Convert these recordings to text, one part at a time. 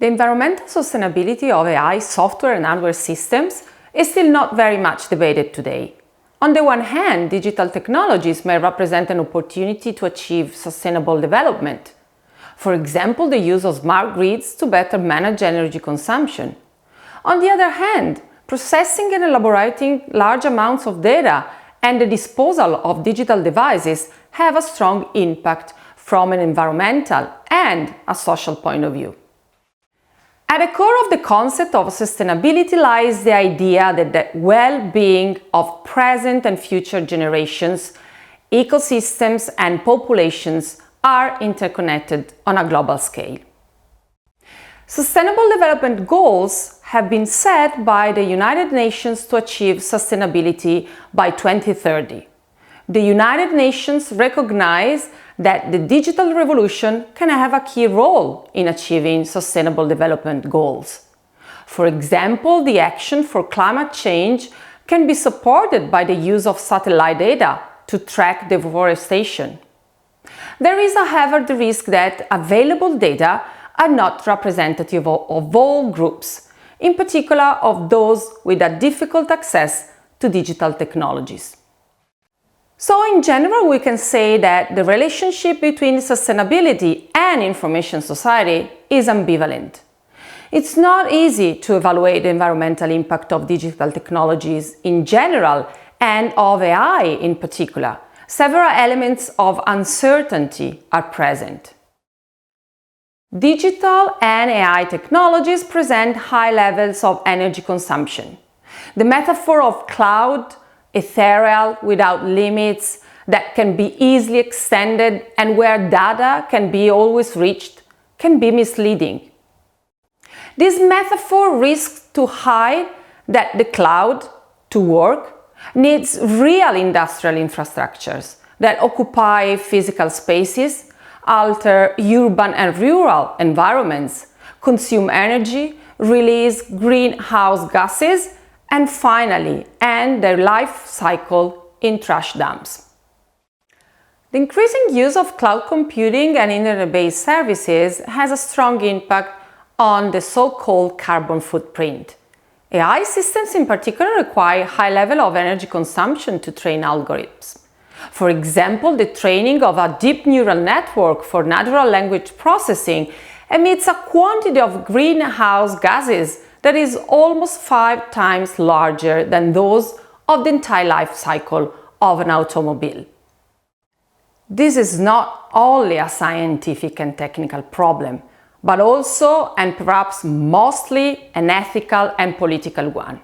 The environmental sustainability of AI software and hardware systems is still not very much debated today. On the one hand, digital technologies may represent an opportunity to achieve sustainable development. For example, the use of smart grids to better manage energy consumption. On the other hand, processing and elaborating large amounts of data and the disposal of digital devices have a strong impact from an environmental and a social point of view. At the core of the concept of sustainability lies the idea that the well-being of present and future generations, ecosystems, and populations are interconnected on a global scale. Sustainable Development Goals have been set by the United Nations to achieve sustainability by 2030. The United Nations recognize that the digital revolution can have a key role in achieving Sustainable Development Goals. For example, the action for climate change can be supported by the use of satellite data to track deforestation. There is, however, the risk that available data are not representative of all groups, in particular of those with a difficult access to digital technologies. So in general, we can say that the relationship between sustainability and information society is ambivalent. It's not easy to evaluate the environmental impact of digital technologies in general and of AI in particular. Several elements of uncertainty are present. Digital and AI technologies present high levels of energy consumption. The metaphor of cloud, ethereal, without limits, that can be easily extended and where data can be always reached, can be misleading. This metaphor risks to hide that the cloud, to work, needs real industrial infrastructures that occupy physical spaces, alter urban and rural environments, consume energy, release greenhouse gases, and finally end their life cycle in trash dumps. The increasing use of cloud computing and internet-based services has a strong impact on the so-called carbon footprint. AI systems in particular require high level of energy consumption to train algorithms. For example, the training of a deep neural network for natural language processing emits a quantity of greenhouse gases that is almost 5 times larger than those of the entire life cycle of an automobile. This is not only a scientific and technical problem, but also, and perhaps mostly, an ethical and political one.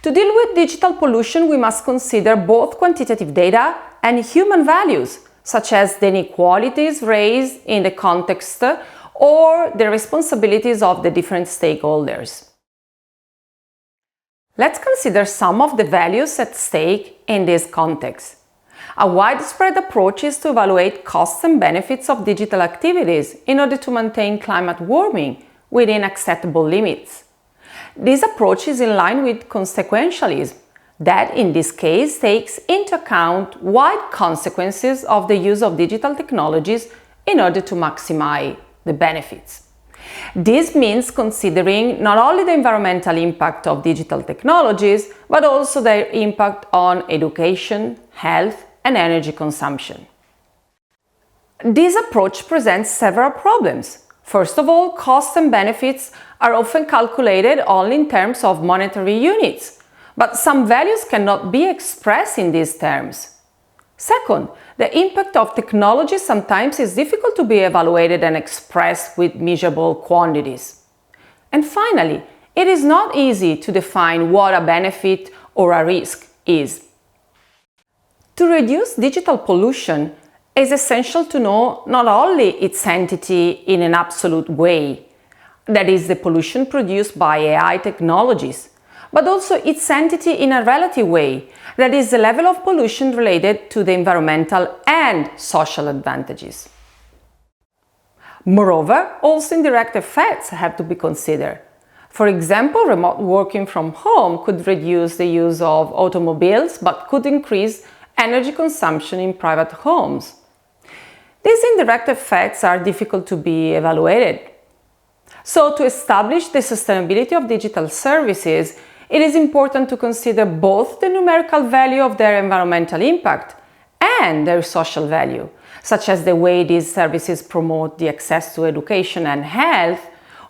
To deal with digital pollution, we must consider both quantitative data and human values, such as the inequalities raised in the context or the responsibilities of the different stakeholders. Let's consider some of the values at stake in this context. A widespread approach is to evaluate costs and benefits of digital activities in order to maintain climate warming within acceptable limits. This approach is in line with consequentialism, that in this case takes into account wide consequences of the use of digital technologies in order to maximize the benefits. This means considering not only the environmental impact of digital technologies, but also their impact on education, health, and energy consumption. This approach presents several problems. First of all, costs and benefits are often calculated only in terms of monetary units, but some values cannot be expressed in these terms. Second, the impact of technology sometimes is difficult to be evaluated and expressed with measurable quantities. And finally, it is not easy to define what a benefit or a risk is. To reduce digital pollution, it is essential to know not only its entity in an absolute way, that is, the pollution produced by AI technologies, but also its entity in a relative way, that is, the level of pollution related to the environmental and social advantages. Moreover, also indirect effects have to be considered. For example, remote working from home could reduce the use of automobiles, but could increase energy consumption in private homes. These indirect effects are difficult to be evaluated. So, to establish the sustainability of digital services, it is important to consider both the numerical value of their environmental impact and their social value, such as the way these services promote the access to education and health,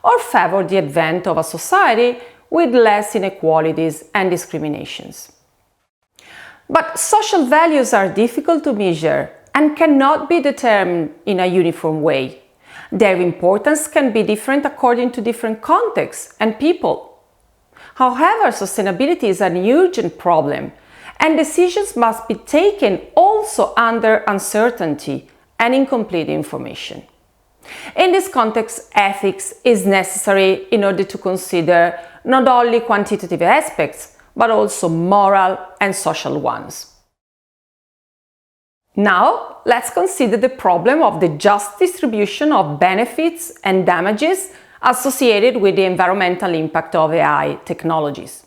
or favor the advent of a society with less inequalities and discriminations. But social values are difficult to measure and cannot be determined in a uniform way. Their importance can be different according to different contexts and people. However, sustainability is an urgent problem, and decisions must be taken also under uncertainty and incomplete information. In this context, ethics is necessary in order to consider not only quantitative aspects, but also moral and social ones. Now, let's consider the problem of the just distribution of benefits and damages associated with the environmental impact of AI technologies.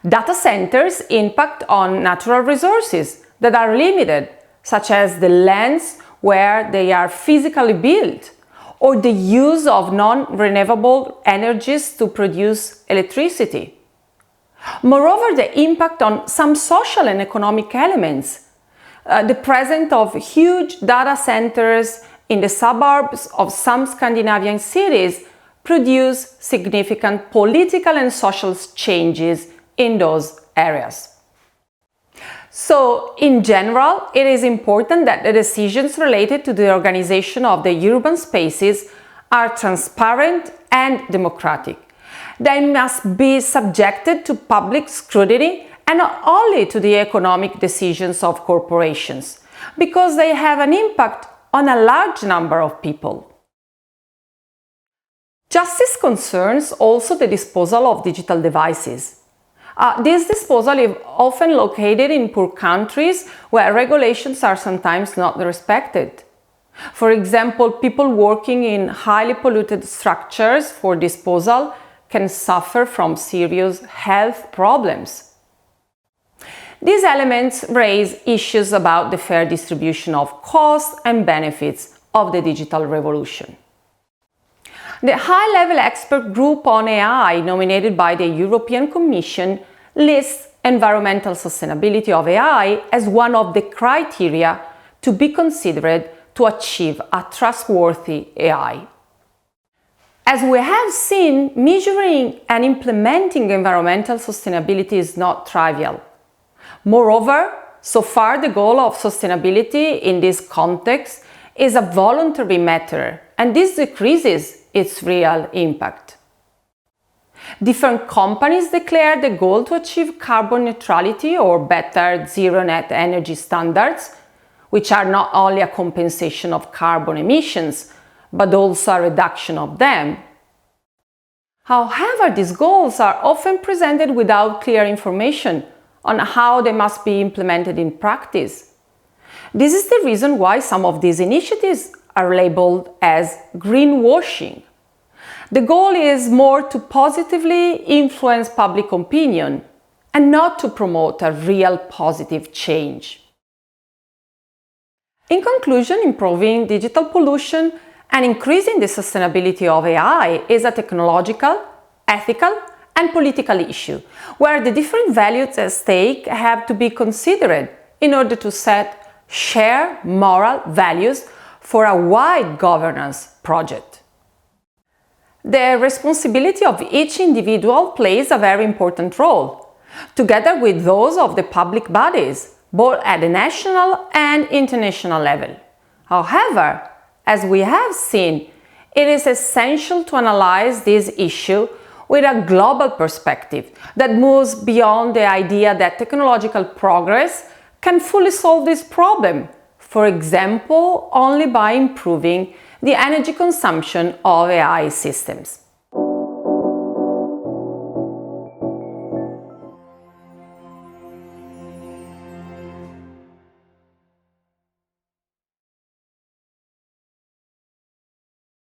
Data centers impact on natural resources that are limited, such as the lands where they are physically built, or the use of non-renewable energies to produce electricity. Moreover, the impact on some social and economic elements. The presence of huge data centers in the suburbs of some Scandinavian cities produce significant political and social changes in those areas. So, in general, it is important that the decisions related to the organization of the urban spaces are transparent and democratic. They must be subjected to public scrutiny and not only to the economic decisions of corporations, because they have an impact on a large number of people. Justice concerns also the disposal of digital devices. This disposal is often located in poor countries where regulations are sometimes not respected. For example, people working in highly polluted structures for disposal can suffer from serious health problems. These elements raise issues about the fair distribution of costs and benefits of the digital revolution. The high-level expert group on AI, nominated by the European Commission, lists environmental sustainability of AI as one of the criteria to be considered to achieve a trustworthy AI. As we have seen, measuring and implementing environmental sustainability is not trivial. Moreover, so far the goal of sustainability in this context is a voluntary matter, and this decreases its real impact. Different companies declare the goal to achieve carbon neutrality or better zero net energy standards, which are not only a compensation of carbon emissions, but also a reduction of them. However, these goals are often presented without clear information on how they must be implemented in practice. This is the reason why some of these initiatives are labeled as greenwashing. The goal is more to positively influence public opinion and not to promote a real positive change. In conclusion, improving digital pollution and increasing the sustainability of AI is a technological, ethical, and political issue, where the different values at stake have to be considered in order to set shared moral values for a wide governance project. The responsibility of each individual plays a very important role, together with those of the public bodies, both at the national and international level. However, as we have seen, it is essential to analyze this issue with a global perspective that moves beyond the idea that technological progress can fully solve this problem, for example, only by improving the energy consumption of AI systems.